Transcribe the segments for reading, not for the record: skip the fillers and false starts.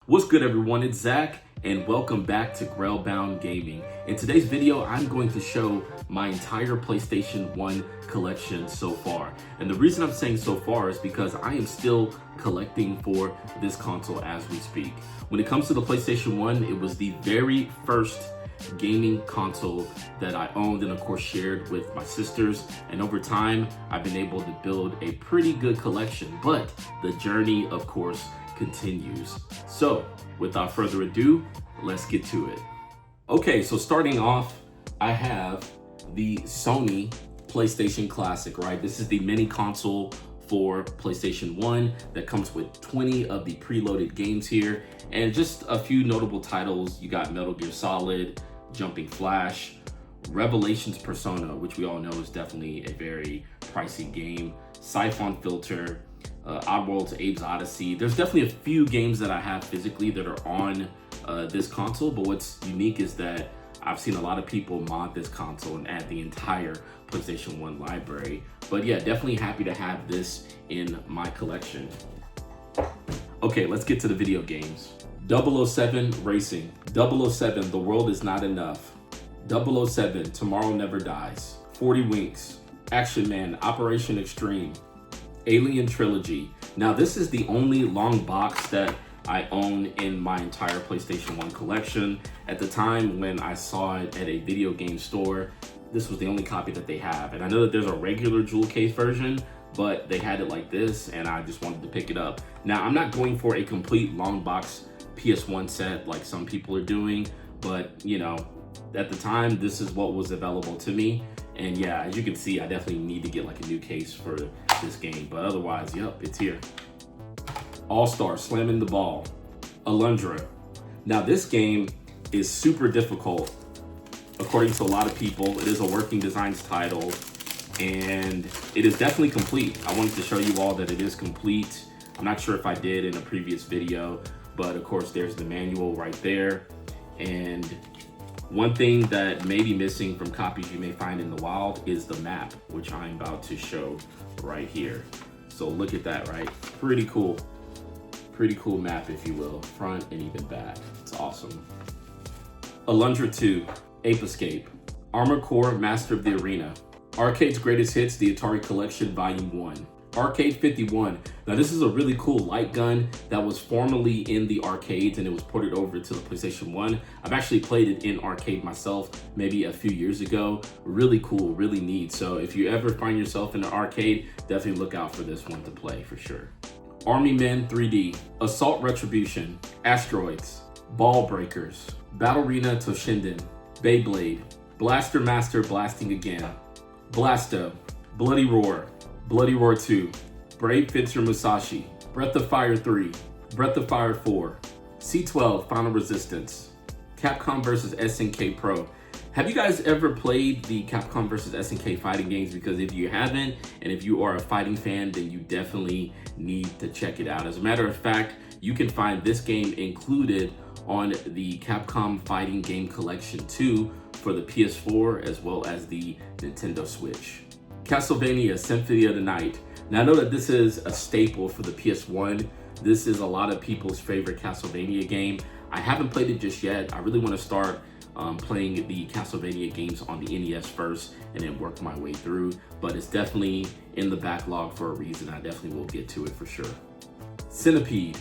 What's good, everyone? It's Zach, and welcome back to Grailboundgaming. In today's video, I'm going to show my entire PlayStation 1 collection so far. And the reason I'm saying so far is because I am still collecting for this console as we speak. When it comes to the PlayStation 1, it was the very first gaming console that I owned and of course shared with my sisters, and over time I've been able to build a pretty good collection, but the journey of course continues. So without further ado, let's get to it. Okay, so starting off, I have the Sony PlayStation Classic, right? This is the mini console for PlayStation 1 that comes with 20 of the preloaded games here, and just a few notable titles. You got Metal Gear Solid, Jumping Flash, Revelations Persona, which we all know is definitely a very pricey game, Siphon Filter, Oddworld to Abe's Odyssey. There's definitely a few games that I have physically that are on this console, but what's unique is that I've seen a lot of people mod this console and add the entire PlayStation 1 library. But yeah, definitely happy to have this in my collection. Okay, let's get to the video games. 007 Racing, 007 The World Is Not Enough, 007 Tomorrow Never Dies, 40 Winks, Action Man Operation Extreme, Alien Trilogy. Now this is the only long box that I own in my entire PlayStation 1 collection. At the time when I saw it at a video game store, this was the only copy that they have. And I know that there's a regular jewel case version, but they had it like this and I just wanted to pick it up. Now I'm not going for a complete long box PS1 set like some people are doing, but you know, at the time this is what was available to me. And yeah, as you can see, I definitely need to get like a new case for this game, but otherwise, yep, it's here. All-Star Slamming the Ball, Alundra. Now this game is super difficult according to a lot of people. It is a working designs title and it is definitely complete. I wanted to show you all that it is complete. I'm not sure if I did in a previous video, but of course there's the manual right there. And one thing that may be missing from copies you may find in the wild is the map, which I'm about to show right here. So look at that, right? Pretty cool map, if you will, front and even back. It's awesome. Alundra 2, Ape Escape, Armored Core Master of the Arena, Arcade's Greatest Hits, the Atari Collection Volume 1, Arcade 51. Now this is a really cool light gun that was formerly in the arcades and it was ported over to the PlayStation 1. I've actually played it in arcade myself maybe a few years ago. Really cool, really neat. So if you ever find yourself in an arcade, definitely look out for this one to play for sure. Army Men 3D, Assault Retribution, Asteroids, Ball Breakers, Battle Arena Toshinden, Beyblade, Blaster Master Blasting Again, Blasto, Bloody Roar, Bloody Roar 2, Brave Fencer Musashi, Breath of Fire 3, Breath of Fire 4, C12 Final Resistance, Capcom vs SNK Pro. Have you guys ever played the Capcom vs SNK fighting games? Because if you haven't, and if you are a fighting fan, then you definitely need to check it out. As a matter of fact, you can find this game included on the Capcom Fighting Game Collection 2 for the PS4 as well as the Nintendo Switch. Castlevania Symphony of the Night. Now I know that this is a staple for the PS1. This is a lot of people's favorite Castlevania game. I haven't played it just yet. I really want to start playing the Castlevania games on the NES first and then work my way through, but it's definitely in the backlog for a reason. I definitely will get to it for sure. Centipede,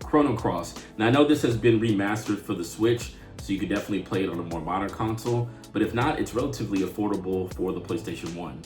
Chrono Cross. Now I know this has been remastered for the Switch, so you can definitely play it on a more modern console, but if not, it's relatively affordable for the PlayStation 1.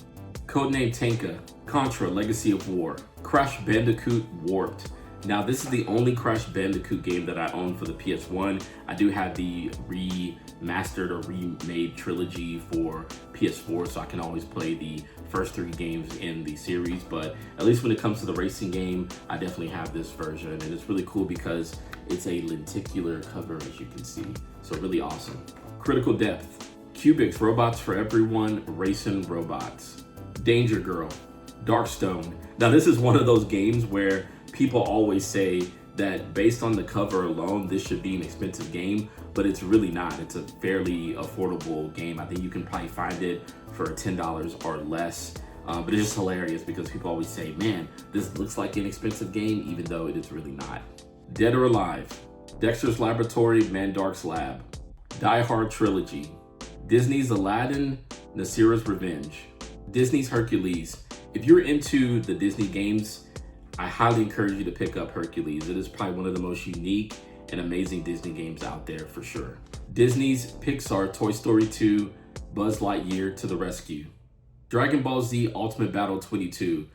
Codename Tenka, Contra Legacy of War, Crash Bandicoot Warped. Now this is the only Crash Bandicoot game that I own for the PS1. I do have the remastered or remade trilogy for PS4, so I can always play the first 3 games in the series, but at least when it comes to the racing game, I definitely have this version, and it's really cool because it's a lenticular cover, as you can see, so really awesome. Critical Depth, Cubics Robots for Everyone, Racing Robots, Danger Girl, Darkstone. Now this is one of those games where people always say that based on the cover alone, this should be an expensive game, but it's really not. It's a fairly affordable game. I think you can probably find it for $10 or less. But it's just hilarious because people always say, man, this looks like an expensive game, even though it is really not. Dead or Alive, Dexter's Laboratory, Mandark's Lab, Die Hard Trilogy, Disney's Aladdin, Nasira's Revenge, Disney's Hercules. If you're into the Disney games, I highly encourage you to pick up Hercules. It is probably one of the most unique and amazing Disney games out there for sure. Disney's Pixar Toy Story 2, Buzz Lightyear to the Rescue. Dragon Ball Z Ultimate Battle 22.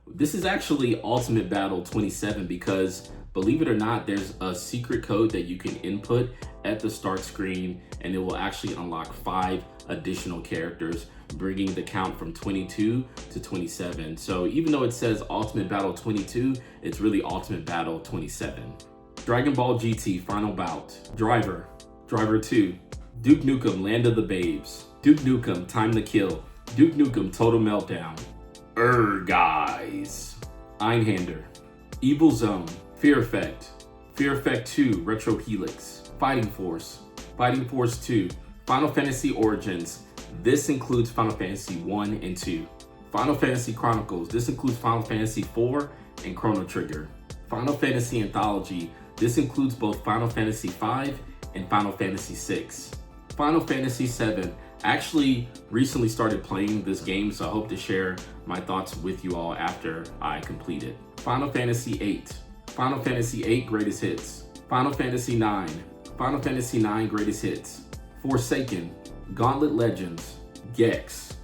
This is actually Ultimate Battle 27 because, believe it or not, there's a secret code that you can input at the start screen and it will actually unlock 5 additional characters, bringing the count from 22 to 27. So even though it says Ultimate Battle 22, it's really Ultimate Battle 27. Dragon Ball GT Final Bout. Driver 2. Duke Nukem Land of the Babes. Duke Nukem Time to Kill. Duke Nukem Total Meltdown. Guys. Einhander. Evil Zone. Fear Effect. Fear Effect 2 Retro Helix. Fighting Force. Fighting Force 2. Final Fantasy Origins. This includes Final Fantasy 1 and 2. Final Fantasy Chronicles. This includes Final Fantasy 4 and Chrono Trigger. Final Fantasy Anthology. This includes both Final Fantasy 5 and Final Fantasy 6. Final Fantasy 7. I actually recently started playing this game, so I hope to share my thoughts with you all after I complete it. Final Fantasy 8. Final Fantasy 8 Greatest Hits. Final Fantasy 9. Final Fantasy 9 Greatest Hits. Forsaken. Gauntlet Legends. Gex.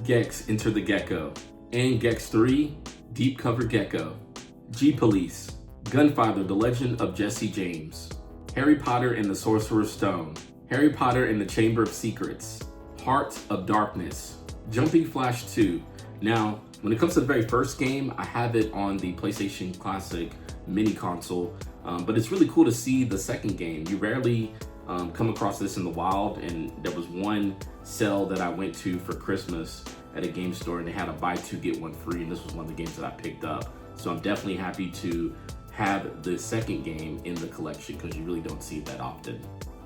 Gex Enter the Gecko. And Gex 3 Deep Cover Gecko. G-Police. Gunfather The Legend of Jesse James. Harry Potter and the Sorcerer's Stone. Harry Potter and the Chamber of Secrets. Heart of Darkness. Jumping Flash 2. Now, when it comes to the very first game, I have it on the PlayStation Classic mini console, but it's really cool to see the second game. You rarely come across this in the wild, and there was one sale that I went to for Christmas at a game store, and they had a buy two get one free, and this was one of the games that I picked up. So I'm definitely happy to have the second game in the collection because you really don't see it that often.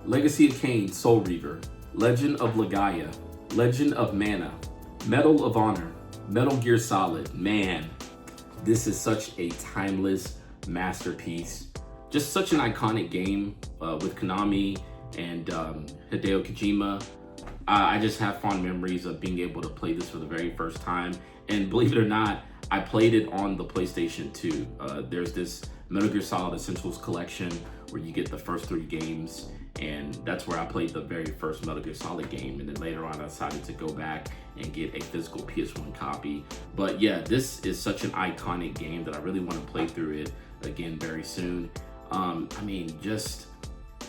Legacy of Kain Soul Reaver. Legend of Legaia. Legend of Mana. Medal of Honor. Metal Gear Solid. Man, this is such a timeless masterpiece. Just such an iconic game with Konami and Hideo Kojima. I just have fond memories of being able to play this for the very first time. And believe it or not, I played it on the PlayStation 2. There's this Metal Gear Solid Essentials collection where you get the first 3 games, and that's where I played the very first Metal Gear Solid game. And then later on I decided to go back and get a physical PS1 copy. But yeah, this is such an iconic game that I really want to play through it again very soon. I mean, just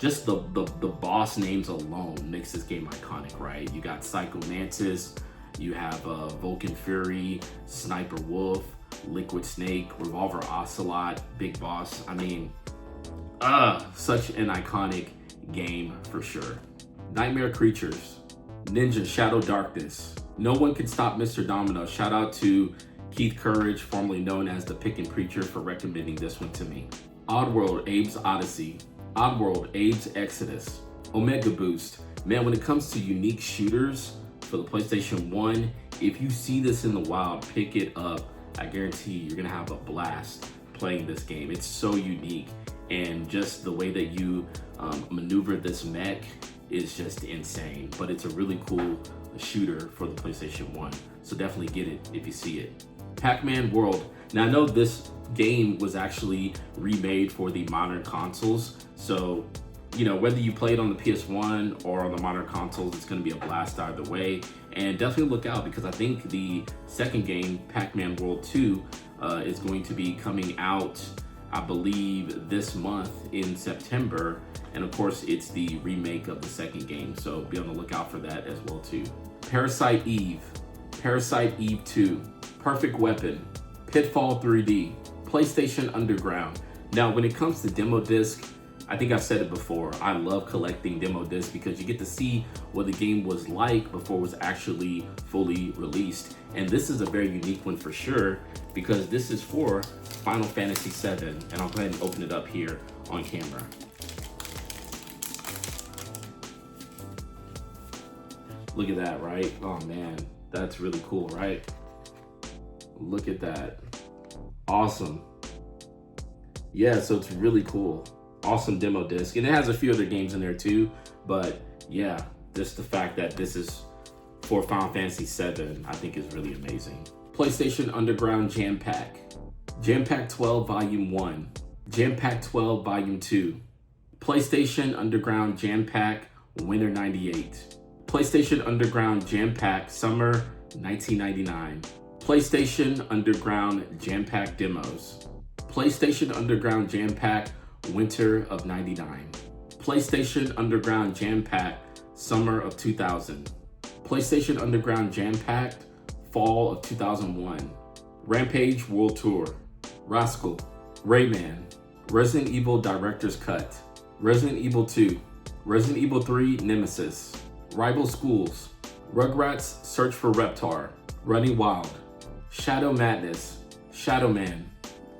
the boss names alone makes this game iconic, right? You got Psycho Mantis, you have Vulcan Fury, Sniper Wolf, Liquid Snake, Revolver Ocelot, Big Boss. I mean, such an iconic game for sure. Nightmare Creatures. Ninja Shadow Darkness. No One Can Stop Mr. Domino. Shout out to Keith Courage, formerly known as the Pickin' Preacher, for recommending this one to me. Oddworld Abe's Odyssey. Oddworld Abe's Exodus. Omega Boost. Man, when it comes to unique shooters for the PlayStation 1, if you see this in the wild, pick it up. I guarantee you're gonna have a blast playing this game. It's so unique, and just the way that you maneuver this mech is just insane. But it's a really cool shooter for the PlayStation 1, so definitely get it if you see it. Pac-Man World. Now I know this game was actually remade for the modern consoles, so you know, whether you play it on the PS1 or on the modern consoles, it's going to be a blast either way. And definitely look out, because I think the second game, Pac-Man World 2, is going to be coming out, I believe, this month in September. And of course, it's the remake of the second game, so be on the lookout for that as well too. Parasite Eve. Parasite Eve 2. Perfect Weapon. Pitfall 3D. PlayStation Underground. Now, when it comes to demo disc, I think I've said it before, I love collecting demo discs because you get to see what the game was like before it was actually fully released. And this is a very unique one for sure, because this is for Final Fantasy VII. And I'll go ahead and open it up here on camera. Look at that, right? Oh man, that's really cool, right? Look at that. Awesome. Yeah, so it's really cool. Awesome demo disc. And it has a few other games in there too. But yeah, just the fact that this is for Final Fantasy VII, I think is really amazing. PlayStation Underground Jam Pack. Jam Pack 12 Volume 1. Jam Pack 12 Volume 2. PlayStation Underground Jam Pack Winter 98. PlayStation Underground Jam Pack Summer 1999. PlayStation Underground Jam Pack Demos. PlayStation Underground Jam Pack Winter of 99. PlayStation Underground Jam Pack Summer of 2000. PlayStation Underground Jam Pack Fall of 2001. Rampage World Tour. Rascal. Rayman. Resident Evil Director's Cut. Resident Evil 2. Resident Evil 3 Nemesis. Rival Schools. Rugrats Search for Reptar. Running Wild. Shadow Madness. Shadow Man.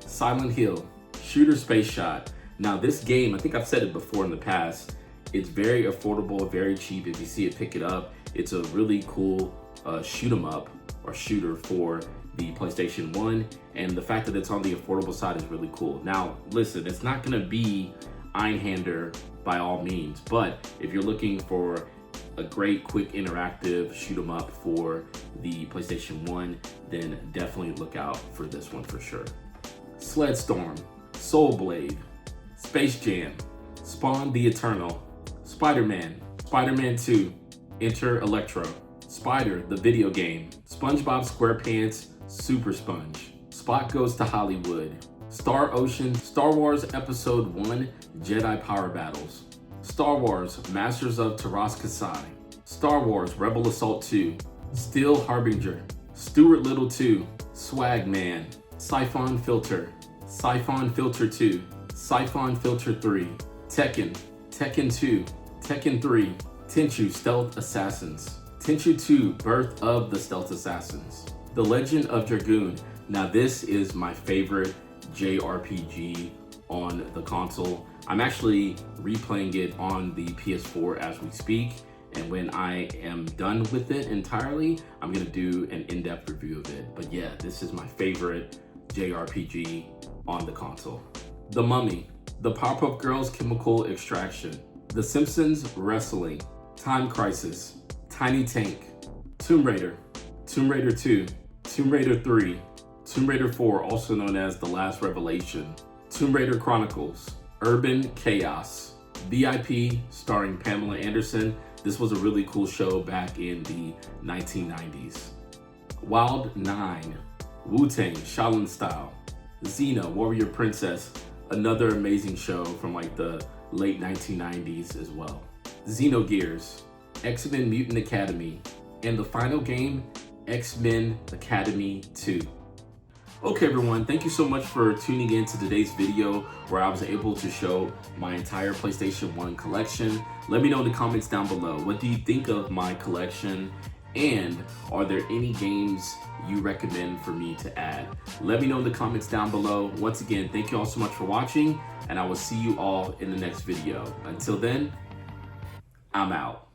Silent Hill. Shooter Space Shot. Now this game, I think I've said it before in the past, it's very affordable, very cheap. If you see it, pick it up. It's a really cool shoot 'em up or shooter for the PlayStation 1. And the fact that it's on the affordable side is really cool. Now, listen, it's not gonna be Einhander by all means, but if you're looking for a great, quick, interactive shoot 'em up for the PlayStation 1, then definitely look out for this one for sure. Sled Storm, Soul Blade, Space Jam, Spawn the Eternal, Spider-Man, Spider-Man 2, Enter Electro, Spider the Video Game, SpongeBob SquarePants Super Sponge, Spot Goes to Hollywood, Star Ocean, Star Wars Episode 1 Jedi Power Battles, Star Wars Masters of Taras Kasai, Star Wars Rebel Assault 2, Steel Harbinger, Stuart Little 2, Swag Man, Siphon Filter, Siphon Filter 2, Siphon Filter 3, Tekken, Tekken 2, Tekken 3, Tenchu Stealth Assassins, Tenchu 2 Birth of the Stealth Assassins, The Legend of Dragoon. Now this is my favorite JRPG on the console. I'm actually replaying it on the PS4 as we speak, and when I am done with it entirely, I'm gonna do an in-depth review of it. But yeah, this is my favorite JRPG on the console. The Mummy, The Powerpuff Girls Chemical Extraction, The Simpsons Wrestling, Time Crisis, Tiny Tank, Tomb Raider, Tomb Raider 2, Tomb Raider 3, Tomb Raider 4, also known as The Last Revelation, Tomb Raider Chronicles, Urban Chaos, VIP starring Pamela Anderson. This was a really cool show back in the 1990s. Wild 9, Wu-Tang, Shaolin Style, Xena, Warrior Princess, another amazing show from like the late 1990s as well. Xenogears, X-Men Mutant Academy, and the final game, X-Men Academy 2. Okay everyone, thank you so much for tuning in to today's video where I was able to show my entire PlayStation 1 collection. Let me know in the comments down below, what do you think of my collection? And are there any games you recommend for me to add? Let me know in the comments down below. Once again, thank you all so much for watching, and I will see you all in the next video. Until then, I'm out.